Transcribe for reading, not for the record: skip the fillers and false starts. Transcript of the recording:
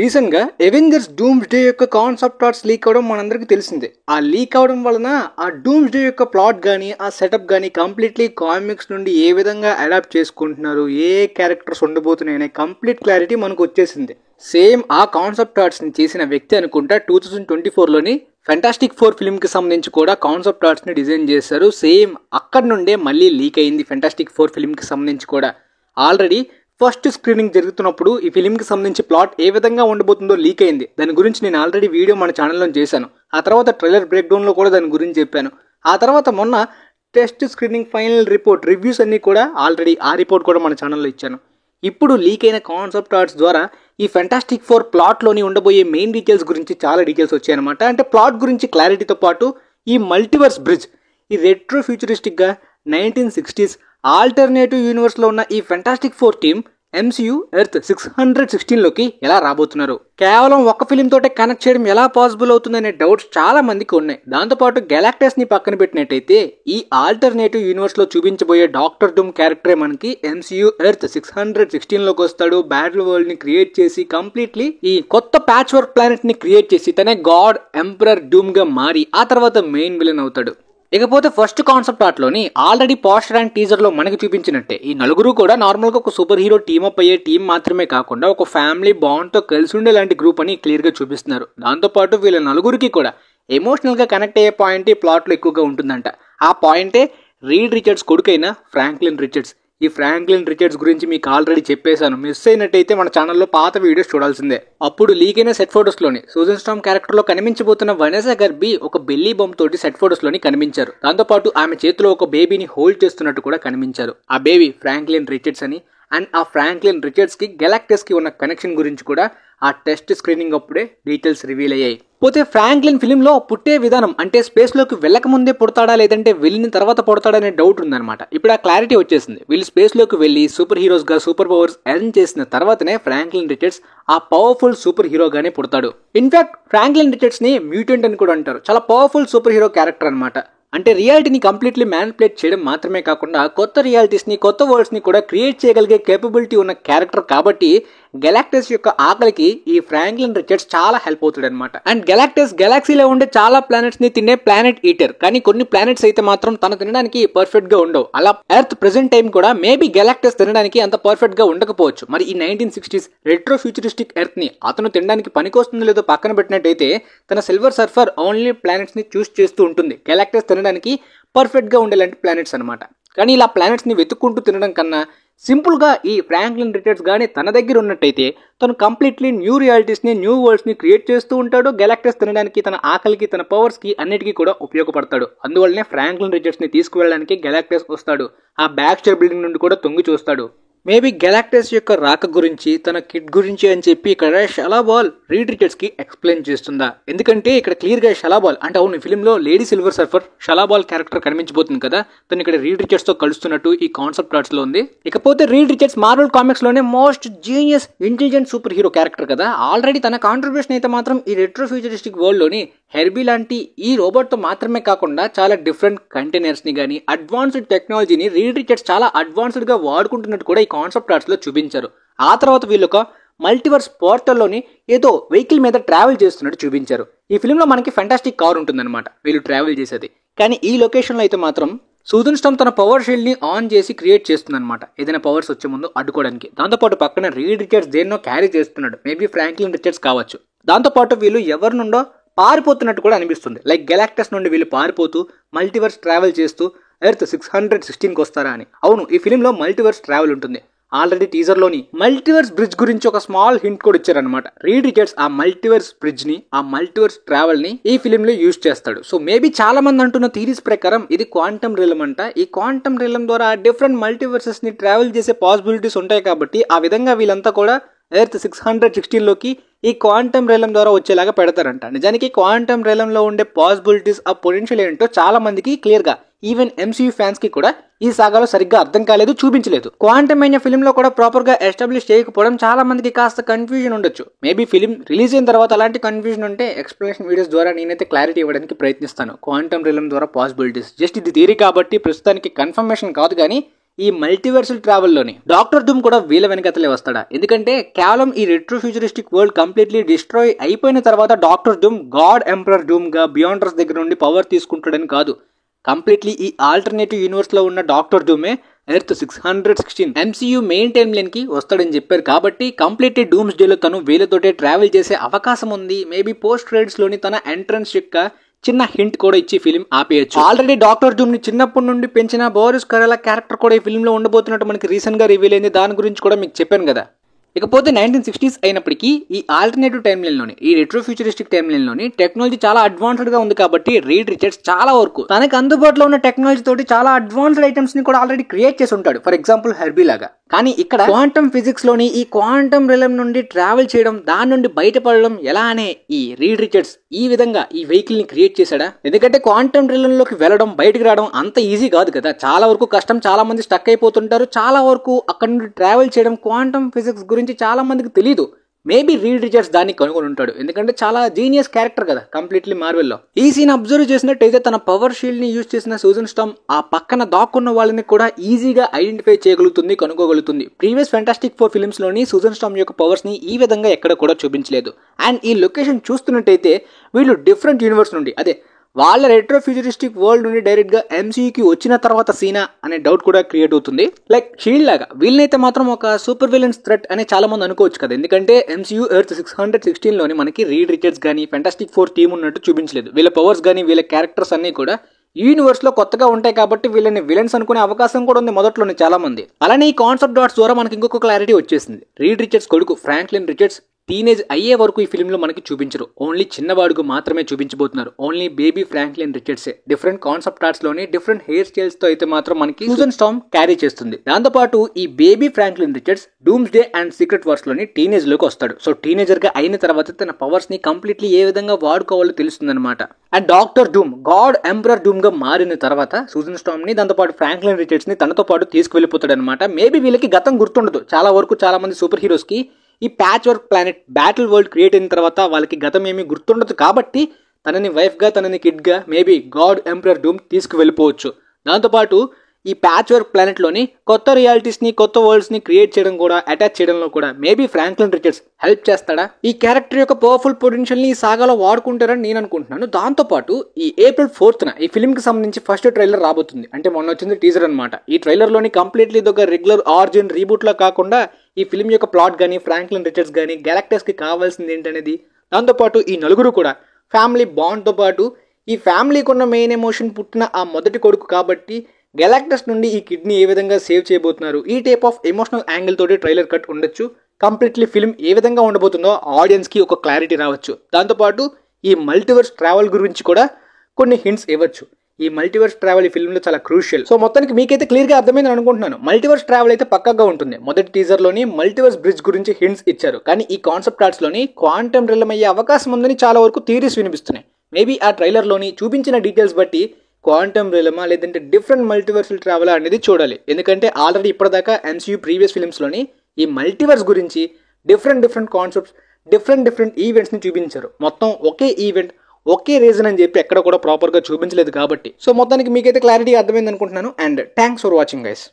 Recent గా Avengers dooms day యొక్క concept arts leak అవడం మనందరికీ తెలిసిందే. ఆ లీక్ అవడం వలన ఆ డూమ్స్ డే యొక్క ప్లాట్ గానీ ఆ సెటప్ గానీ కంప్లీట్లీ కామిక్స్ నుండి ఏ విధంగా అడాప్ట్ చేసుకుంటున్నారు, ఏ క్యారెక్టర్స్ ఉండబోతున్నాయి అనే కంప్లీట్ క్లారిటీ మనకు వచ్చేసింది. సేమ్ ఆ కాన్సెప్ట్ ఆర్ట్స్ ని చేసిన వ్యక్తి అనుకుంటా 2024లోని ఫెంటాస్టిక్ 4 ఫిల్మ్ కి సంబంధించి కూడా కాన్సెప్ట్ ఆర్ట్స్ ని డిజైన్ చేశారు. సేమ్ అక్కడి నుండే మళ్ళీ లీక్ అయింది ఫెంటాస్టిక్ 4 ఫిల్మ్ కి సంబంధించి కూడా. ఆల్రెడీ ఫస్ట్ స్క్రీనింగ్ జరుగుతున్నప్పుడు ఈ ఫిలింకి సంబంధించి ప్లాట్ ఏ విధంగా ఉండబోతుందో లీక్ అయింది. దాని గురించి నేను ఆల్రెడీ వీడియో మన ఛానల్లో చేశాను. ఆ తర్వాత ట్రైలర్ బ్రేక్ డౌన్లో కూడా దాని గురించి చెప్పాను. ఆ తర్వాత మొన్న test screening final report reviews అన్ని కూడా ఆల్రెడీ ఆ రిపోర్ట్ కూడా మన ఛానల్లో ఇచ్చాను. ఇప్పుడు లీక్ అయిన కాన్సెప్ట్ ఆర్ట్స్ ద్వారా ఈ ఫెంటాస్టిక్ 4 ప్లాట్లోని ఉండబోయే మెయిన్ డీటెయిల్స్ గురించి చాలా డీటెయిల్స్ వచ్చాయన్నమాట. అంటే ప్లాట్ గురించి క్లారిటీతో పాటు ఈ మల్టీవర్స్ బ్రిడ్జ్, ఈ రెట్రో ఫ్యూచరిస్టిక్గా 1960s ఆల్టర్నేటివ్ యూనివర్స్లో ఉన్న ఈ ఫెంటాస్టిక్ 4 టీమ్ MCU ఎర్త్ 616లోకి ఎలా రాబోతున్నారు, కేవలం ఒక్క ఫిలిం తోటే కనెక్ట్ చేయడం ఎలా పాసిబుల్ అవుతుందనే డౌట్స్ చాలా మందికి ఉన్నాయి. దాంతోపాటు గెలాక్టస్ ని పక్కన పెట్టినట్టయితే ఈ ఆల్టర్నేటివ్ యూనివర్స్ లో చూపించబోయే డాక్టర్ డూమ్ క్యారెక్టరే మనకి MCU ఎర్త్ 616లోకి వస్తాడు. బ్యాటిల్ వరల్డ్ ని క్రియేట్ చేసి కంప్లీట్లీ ఈ కొత్త ప్యాచ్ వర్క్ ప్లానెట్ ని క్రియేట్ చేసి తనే గాడ్ ఎంపరర్ డూమ్ గా మారి ఆ తర్వాత మెయిన్ విలన్ అవుతాడు. ఇకపోతే ఫస్ట్ కాన్సెప్ట్ ఆర్ట్లోని ఆల్రెడీ పోస్టర్ అండ్ టీజర్లో మనకి చూపించినట్టే ఈ నలుగురు కూడా నార్మల్గా ఒక సూపర్ హీరో టీమప్ అయ్యే టీం మాత్రమే కాకుండా ఒక ఫ్యామిలీ బాండ్తో కలిసి ఉండే లాంటి గ్రూప్ అని క్లియర్గా చూపిస్తున్నారు. దాంతోపాటు వీళ్ళ నలుగురికి కూడా ఎమోషనల్గా కనెక్ట్ అయ్యే పాయింట్ ఈ ప్లాట్లో ఎక్కువగా ఉంటుందంట. ఆ పాయింటే రీడ్ రిచర్డ్స్ కొడుకైన ఫ్రాంక్లిన్ రిచర్డ్స్. ఈ ఫ్రాంక్లిన్ రిచర్డ్స్ గురించి మీకు ఆల్రెడీ చెప్పేశాను. మిస్ అయినట్టయితే మన ఛానల్లో పాత వీడియోస్ చూడాల్సిందే. అప్పుడు లీక్ అయిన సెట్ ఫోటోస్ లోని సూజన్ స్టామ్ క్యారెక్టర్ లో కనిపించబోతున్న వనెసా గర్బీ ఒక బెల్లీ బంప్ తోటి సెట్ ఫోటోస్ లోని కనిపించారు. దాంతోపాటు ఆమె చేతిలో ఒక బేబీని హోల్డ్ చేస్తున్నట్టు కూడా కనిపించారు. ఆ బేబీ ఫ్రాంక్లిన్ రిచర్డ్స్ అని. అండ్ ఆ ఫ్రాంక్లిన్ రిచర్డ్స్ కి గెలాక్టస్ కి ఉన్న కనెక్షన్ గురించి కూడా ఆ టెస్ట్ స్క్రీనింగ్ అప్పుడే డీటెయిల్స్ రివీల్ అయ్యాయి. పోతే ఫ్రాంక్లిన్ ఫిలిం లో పుట్టే విధానం అంటే స్పేస్ లోకి వెళ్ళక ముందే పుడతాడా లేదంటే వెళ్ళిన తర్వాత పుడతాడా అనే డౌట్ ఉందన్నమాట. ఇప్పుడు ఆ క్లారిటీ వచ్చేసింది. వీళ్ళు స్పేస్ లోకి వెళ్లి సూపర్ హీరోస్ గా సూపర్ పవర్స్ ఎర్న్ చేసిన తర్వాతనే ఫ్రాంక్లిన్ రిచర్డ్స్ ఆ పవర్ఫుల్ సూపర్ హీరోగానే పుడతాడు. ఇన్ఫాక్ట్ ఫ్రాంక్లిన్ రిచర్డ్స్ ని మ్యూటెంట్ అని కూడా అంటారు. చాలా పవర్ఫుల్ సూపర్ హీరో క్యారెక్టర్ అనమాట. అంటే రియాలిటీని కంప్లీట్లీ మ్యానిపులేట్ చేయడం మాత్రమే కాకుండా కొత్త రియాలిటీస్ ని కొత్త వరల్డ్స్ ని కూడా క్రియేట్ చేయగలిగే కేపబిలిటీ ఉన్న క్యారెక్టర్ కాబట్టి గెలాక్టస్ యొక్క ఆకలికి ఈ ఫ్రాంక్లిన్ రిచర్డ్స్ చాలా హెల్ప్ అవుతాడు అనమాట. అండ్ గెలాక్టస్ గెలాక్సీలో ఉండే చాలా ప్లానెట్స్ ని తినే ప్లానెట్ ఈటర్. కానీ కొన్ని ప్లానెట్స్ అయితే మాత్రం తను తినడానికి పర్ఫెక్ట్ గా ఉండవు. అలా ఎర్త్ ప్రెసెంట్ టైం కూడా మేబీ గెలాక్టస్ తినడానికి అంత పర్ఫెక్ట్ గా ఉండకపోవచ్చు. మరి ఈ 1960s రెట్రో ఫ్యూచరిస్టిక్ ఎర్త్ ని అతను తినడానికి పనికొస్తుందో లేదో పక్కన పెట్టినట్టయితే తన సిల్వర్ సర్ఫర్ ఓన్లీ ప్లానెట్స్ ని చూస్ చేస్తూ ఉంటుంది. గెలాక్టస్ తినడానికి పర్ఫెక్ట్ గా ఉండేలాంటి ప్లానెట్స్ అనమాట. కానీ ఇలా ప్లానెట్స్ ని వెతుక్కుంటూ తినడం కన్నా సింపుల్ గా ఈ ఫ్రాంక్లిన్ రిచర్డ్స్ గానీ తన దగ్గర ఉన్నట్టయితే తను కంప్లీట్లీ న్యూ రియాలిటీస్ ని న్యూ వరల్డ్స్ ని క్రియేట్ చేస్తూ ఉంటాడు. గెలాక్టస్ తినడానికి తన ఆకలికి తన పవర్స్ కి అన్నిటికీ కూడా ఉపయోగపడతాడు. అందువల్లనే ఫ్రాంక్లిన్ రిచర్డ్స్ ని తీసుకువెళ్ళడానికి గెలాక్టస్ వస్తాడు. ఆ బ్యాక్ స్టేర్ బిల్డింగ్ నుండి కూడా తొంగి చూస్తాడు. మేబీ గెలాక్టస్ యొక్క రాక గురించి తన కిడ్ గురించి అని చెప్పి ఇక్కడ షలాబాల్ రీడ్ రిచర్డ్స్ కి ఎక్స్ప్లెయిన్ చేస్తుందా? ఎందుకంటే ఇక్కడ క్లియర్ గా షలాబాల్ అంటే అవును ఫిలిం లో లేడీ సిల్వర్ సర్ఫర్ షలాబాల్ క్యారెక్టర్ కనిపించబోతుంది కదా, తను ఇక్కడ రీడ్ రిచర్డ్స్ తో కలుస్తున్నట్టు ఈ కాన్సెప్ట్ ఆర్ట్స్ లో ఉంది. ఇకపోతే రీడ్ రిచర్డ్స్ మార్వెల్ కామిక్స్ లోనే most genius intelligent super hero character కదా. ఆల్రెడీ తన కాంట్రిబ్యూషన్ అయితే మాత్రం ఈ రెట్రో ఫ్యూచరిస్టిక్ వరల్డ్ లోని హెర్బీ లాంటి ఈ రోబోట్ తో మాత్రమే కాకుండా చాలా డిఫరెంట్ కంటైనర్స్ ని గానీ అడ్వాన్స్డ్ టెక్నాలజీని రీడ్ రిచర్డ్స్ చాలా అడ్వాన్స్డ్ గా వాడుకుంటున్నట్టు కూడా ఈ కాన్సెప్ట్ ఆర్ట్స్ లో చూపించారు. ఆ తర్వాత వీళ్ళు ఒక మల్టీవర్స్ పోర్టల్లోని ఏదో వెహికల్ మీద ట్రావెల్ చేస్తున్నట్టు చూపించారు. ఈ ఫిలింలో మనకి ఫెంటాస్టిక్ కార్ ఉంటుందన్నమాట వీళ్ళు ట్రావెల్ చేసేది. కానీ ఈ లొకేషన్లో అయితే మాత్రం సూజన్ స్టామ్ తన పవర్ షీల్డ్ ని ఆన్ చేసి క్రియేట్ చేస్తుందన్నమాట ఏదైనా పవర్స్ వచ్చే ముందు అడ్డుకోవడానికి. దాంతోపాటు పక్కన రీడ్ రిచర్డ్స్ దేన్నో క్యారీ చేస్తున్నాడు. మేబీ ఫ్రాంక్లిన్ రిచర్డ్స్ కావచ్చు. దాంతోపాటు వీళ్ళు ఎవరి నుండో పారిపోతున్నట్టు కూడా అనిపిస్తుంది. లైక్ గెలాక్టస్ నుండి వీళ్ళు పారిపోతూ మల్టీవర్స్ ట్రావెల్ చేస్తూ ఎర్త్ 616కి వస్తారా అని. అవును ఈ ఫిలింలో మల్టీవర్స్ ట్రావెల్ ఉంటుంది. ఆల్రెడీ టీజర్ లోని మల్టీవర్స్ బ్రిడ్జ్ గురించి ఒక స్మాల్ హింట్ కూడా ఇచ్చారనమాట. రీడ్ రిచర్డ్స్ ఆ మల్టీవర్స్ బ్రిడ్జ్ ని ఆ మల్టీవర్స్ ట్రావెల్ ని ఈ ఫిలిం లో యూజ్ చేస్తాడు. సో మేబీ చాలా మంది అంటున్న థీరీస్ ప్రకారం ఇది క్వాంటమ్ రిలమ్ అంట. ఈ క్వాంటమ్ రిలమ్ ద్వారా డిఫరెంట్ మల్టీవర్సెస్ ని ట్రావెల్ చేసే పాసిబిలిటీస్ ఉంటాయి కాబట్టి ఆ విధంగా వీళ్ళంతా కూడా ఎర్త్ 616లోకి ఈ క్వాంటమ్ రిలమ్ ద్వారా వచ్చేలాగా పెడతారంట. నిజానికి క్వాంటమ్ రిలమ్ లో ఉండే పాసిబిలిటీస్ ఆ పొటెన్షియల్ ఏంటో చాలా మందికి క్లియర్ గా ఈవెన్ MCU ఫ్యాన్స్ కి కూడా ఈ సాగాలో సరిగ్గా అర్థం కాలేదు, చూపించలేదు. క్వాంటమ్ అయిన ఫిలిం లో కూడా ప్రాపర్ గా ఎస్టాబ్లిష్ చేయకపోవడం చాలా మందికి కాస్త కన్ఫ్యూజన్ ఉండొచ్చు. మేబీ ఫిలిం రిలీజ్ అయిన తర్వాత అలాంటి కన్ఫ్యూజన్ ఉంటే ఎక్స్ప్లెనేషన్ వీడియోస్ ద్వారా నేనైతే క్లారిటీ ఇవ్వడానికి ప్రయత్నిస్తాను. క్వాంటమ్ రిలమ్ ద్వారా పాసిబిలిటీస్ జస్ట్ ఇది థియరీ కాబట్టి ప్రస్తుతానికి కన్ఫర్మేషన్ కాదు. కానీ ఈ మల్టీవర్సల్ ట్రావెల్లోని డాక్టర్ డూమ్ కూడా వీళ్ళ వెనకతలే వస్తాడా? ఎందుకంటే కేవలం ఈ retro futuristic world completely destroy అయిపోయిన తర్వాత doctor doom god emperor doom గా బియాండర్స్ దగ్గర నుండి పవర్ తీసుకుంటాడని కాదు, కంప్లీట్లీ ఈ ఆల్టర్నేటివ్ యూనివర్స్ లో ఉన్న డాక్టర్ డూమే earth 616 MCU main timeline కి వస్తాడని చెప్పారు. కాబట్టి కంప్లీట్లీ డూమ్స్ డేలో తను వీళ్ళతోటే ట్రావెల్ చేసే అవకాశం ఉంది. మేబీ పోస్ట్ క్రెడిట్స్ లోని తన ఎంట్రన్స్ యొక్క చిన్న హింట్ కూడా ఇచ్చి ఫిలిం ఆపేయచ్చు. ఆల్రెడీ డాక్టర్ డూమ్ ని చిన్నప్పటి నుండి పెంచిన బోరిస్ కరెలా క్యారెక్టర్ కూడా ఈ ఫిల్మ్ లో ఉండబోతున్నట్టు మనకి రీసెంట్ గా రివీల్ అయింది. దాని గురించి కూడా మీకు చెప్పాను కదా. ఇకపోతే 1960s అయినప్పటికీ ఈ ఆల్టర్నేటివ్ టైమ్ లైన్ లోని, ఈ రెట్రో ఫ్యూచరిస్టిక్ టైమ్ లైన్ లోని టెక్నాలజీ చాలా అడ్వాన్స్డ్ గా ఉంది. కాబట్టి రీడ్ రిచర్డ్స్ చాలా వరకు తనకు అందుబాటులో ఉన్న టెక్నాలజీ తోటి చాలా అడ్వాన్స్డ్ ఐటమ్స్ ని కూడా ఆల్రెడీ క్రియేట్ చేసి ఉంటాడు. ఫర్ ఎగ్జాంపుల్ హెర్బీ లాగా. కానీ ఇక్కడ క్వాంటమ్ ఫిజిక్స్ లోని ఈ క్వాంటమ్ రిలం నుండి ట్రావెల్ చేయడం, దాని నుండి బయటపడడం ఎలా అనే ఈ రీడ్ రిచర్డ్స్ ఈ విధంగా ఈ వెహికల్ ని క్రియేట్ చేశాడా? ఎందుకంటే క్వాంటమ్ రిలం లోకి వెళ్ళడం, బయటకు రావడం అంత ఈజీ కాదు కదా. చాలా వరకు కష్టం. చాలా మంది స్టక్ అయిపోతుంటారు. చాలా వరకు అక్కడ నుండి ట్రావెల్ చేయడం, క్వాంటమ్ ఫిజిక్స్ గురించి చాలా మందికి తెలియదు. మేబీ రీడ్ రిచర్డ్స్ దాన్ని కనుగొని ఉంటాడు. ఎందుకంటే చాలా జీనియస్ క్యారెక్టర్ కదా కంప్లీట్లీ మార్వెల్లో. ఈ సీన్ అబ్జర్వ్ చేసినట్టయితే తన పవర్ షీల్డ్ ని యూజ్ చేసిన సూజన్ స్టార్మ్ ఆ పక్కన దాక్కున్న వాళ్ళని కూడా ఈజీగా ఐడెంటిఫై చేయగలుగుతుంది, కనుగోగలుగుతుంది. ప్రీవియస్ ఫ్యాంటాస్టిక్ 4 ఫిల్మ్స్ లోని సూజన్ స్టార్మ్ యొక్క పవర్స్ ని ఈ విధంగా ఎక్కడ కూడా చూపించలేదు. అండ్ ఈ లొకేషన్ చూస్తున్నట్టయితే వీళ్ళు డిఫరెంట్ యూనివర్స్ నుండి, అదే వాళ్ళ రెట్రో ఫ్యూచరిస్టిక్ వరల్డ్ నుండి డైరెక్ట్ గా MCUకి వచ్చిన తర్వాత సీనా అనే డౌట్ కూడా క్రియేట్ అవుతుంది. లైక్ షీల్డ్ లాగా వీళ్ళనైతే మాత్రం ఒక సూపర్ విలన్స్ థ్రెట్ అని చాలా మంది అనుకోవచ్చు కదా. ఎందుకంటే MCU ఎర్త్ 616 లోని మనకి రీడ్ రిచర్డ్స్ గానీ ఫ్యాంటాస్టిక్ 4 టీమ్ ఉన్నట్టు చూపించలేదు. వీళ్ళ పవర్స్ గానీ వీళ్ళ క్యారెక్టర్స్ అన్ని కూడా ఈ యూనివర్స్ లో కొత్తగా ఉంటాయి. కాబట్టి వీళ్ళని విలన్స్ అనుకునే అవకాశం కూడా ఉంది మొదట్లోనే చాలా మంది. అలానే ఈ కాన్సెప్ట్ డాట్స్ ద్వారా మనకి ఇంకొక క్లారిటీ వచ్చేసింది. రీడ్ రిచర్డ్స్ కొడుకు ఫ్రాంక్లిన్ రిచర్డ్స్ టీనేజ్ అయ్యే వరకు ఈ ఫిల్మ్ లో మనకి చూపించరు. ఓన్లీ చిన్నవాడుకు మాత్రమే చూపించబోతున్నారు. ఓన్లీ బేబీ ఫ్రాంక్లిన్ రిచర్డ్సే. డిఫరెంట్ కాన్సెప్ట్ ఆర్ట్స్ లోని డిఫరెంట్ హెయిర్ స్టైల్స్ తో అయితే మాత్రం మనకి సూజన్ స్టార్మ్ క్యారీ చేస్తుంది. దాంతోపాటు ఈ baby Franklin Richards dooms day and secret wars లోని టీనేజ్ లోకి వస్తాడు. సో టీనేజర్ గా అయిన తర్వాత తన పవర్స్ ని కంప్లీట్లీ ఏ విధంగా వాడుకోవాలో తెలుస్తుంది అనమాట. And doctor doom god emperor doom గా మారిన తర్వాత సూజన్ స్టార్మ్ ని, దాంతోపాటు ఫ్రాంక్లిన్ రిచర్డ్స్ ని తనతో పాటు తీసుకువెళ్ళిపోతాడు అనమాట. మేబీ వీళ్ళకి గతం గుర్తుండదు. చాలా వరకు చాలా మంది సూపర్ హీరోస్ కి ఈ patch work planet battle world create అయిన తర్వాత వాళ్ళకి గతం ఏమీ గుర్తుండదు. కాబట్టి తనని వైఫ్ గా, తనని కిడ్ గా మేబీ గాడ్ ఎంపరర్ డూమ్ తీసుకువెళ్ళిపోవచ్చు. దాంతోపాటు ఈ ప్యాచ్ వర్క్ ప్లానెట్ లోని కొత్త రియాలిటీస్ ని, కొత్త వరల్డ్స్ ని క్రియేట్ చేయడం కూడా, అటాచ్ చేయడంలో కూడా మేబీ ఫ్రాంక్లిన్ రిచర్డ్స్ హెల్ప్ చేస్తాడా? ఈ క్యారెక్టర్ యొక్క పవర్ఫుల్ పొటెన్షియల్ ని ఈ సాగాలో వాడుకుంటారని నేను అనుకుంటున్నాను. దాంతోపాటు ఈ April 4th ఈ ఫిల్మ్ కి సంబంధించి ఫస్ట్ ట్రైలర్ రాబోతుంది. అంటే మొన్న వచ్చింది టీజర్ అనమాట. ఈ ట్రైలర్ లోని కంప్లీట్లీ ఇదొక రెగ్యులర్ ఆర్జిన్ రీబూట్ లా కాకుండా ఈ ఫిల్మ్ యొక్క ప్లాట్ కానీ, ఫ్రాంక్లిన్ రిచర్డ్స్ కానీ, గ్యాలక్టస్ కి కావాల్సింది ఏంటనేది, దాంతోపాటు ఈ నలుగురు కూడా ఫ్యామిలీ బాండ్ తో పాటు ఈ ఫ్యామిలీకి ఉన్న మెయిన్ ఎమోషన్ పుట్టిన ఆ మొదటి కొడుకు కాబట్టి గెలాక్టస్ నుండి ఈ కిడ్ని ఏ విధంగా సేవ్ చేయబోతున్నారు, ఈ టైప్ ఆఫ్ ఎమోషనల్ యాంగిల్ తోటి ట్రైలర్ కట్ ఉండొచ్చు. కంప్లీట్లీ ఫిల్మ్ ఏ విధంగా ఉండబోతుందో ఆడియన్స్ కి ఒక క్లారిటీ రావచ్చు. దాంతోపాటు ఈ మల్టీవర్స్ ట్రావెల్ గురించి కూడా కొన్ని హింట్స్ ఇవ్వచ్చు. ఈ మల్టీవర్స్ ట్రావెల్ ఈ ఫిల్మ్ లో చాలా క్రూషియల్. సో మొత్తానికి మీకైతే క్లియర్ గా అర్థమైందని అనుకుంటున్నాను. మల్టీవర్స్ ట్రావెల్ అయితే పక్కాగా ఉంటుంది. మొదటి టీజర్ లోని మల్టీవర్స్ బ్రిడ్జ్ గురించి హింట్స్ ఇచ్చారు. కానీ ఈ కాన్సెప్ట్ ఆర్ట్స్ లోని క్వాంటమ్ రిలం అయ్యే అవకాశం ఉందని చాలా వరకు థియరీస్ వినిపిస్తున్నాయి. మేబీ ఆ ట్రైలర్ లోని చూపించిన డీటెయిల్స్ బట్టి క్వాంటమ్ రిలమా లేదంటే డిఫరెంట్ మల్టీవర్సల్ ట్రావెల్ అనేది చూడాలి. ఎందుకంటే ఆల్రెడీ ఇప్పటిదాకా MCU ప్రీవియస్ ఫిల్మ్స్ లోని ఈ మల్టీవర్స్ గురించి డిఫరెంట్ కాన్సెప్ట్స్, డిఫరెంట్ ఈవెంట్స్ ని చూపించారు. మొత్తం ఒకే ఈవెంట్, ఒకే రీజన్ అని చెప్పి ఎక్కడ కూడా ప్రాపర్ గా చూపించలేదు కాబట్టి. సో మొత్తానికి మీకైతే క్లారిటీ అర్థమైంది అనుకుంటున్నాను. And thanks for watching guys.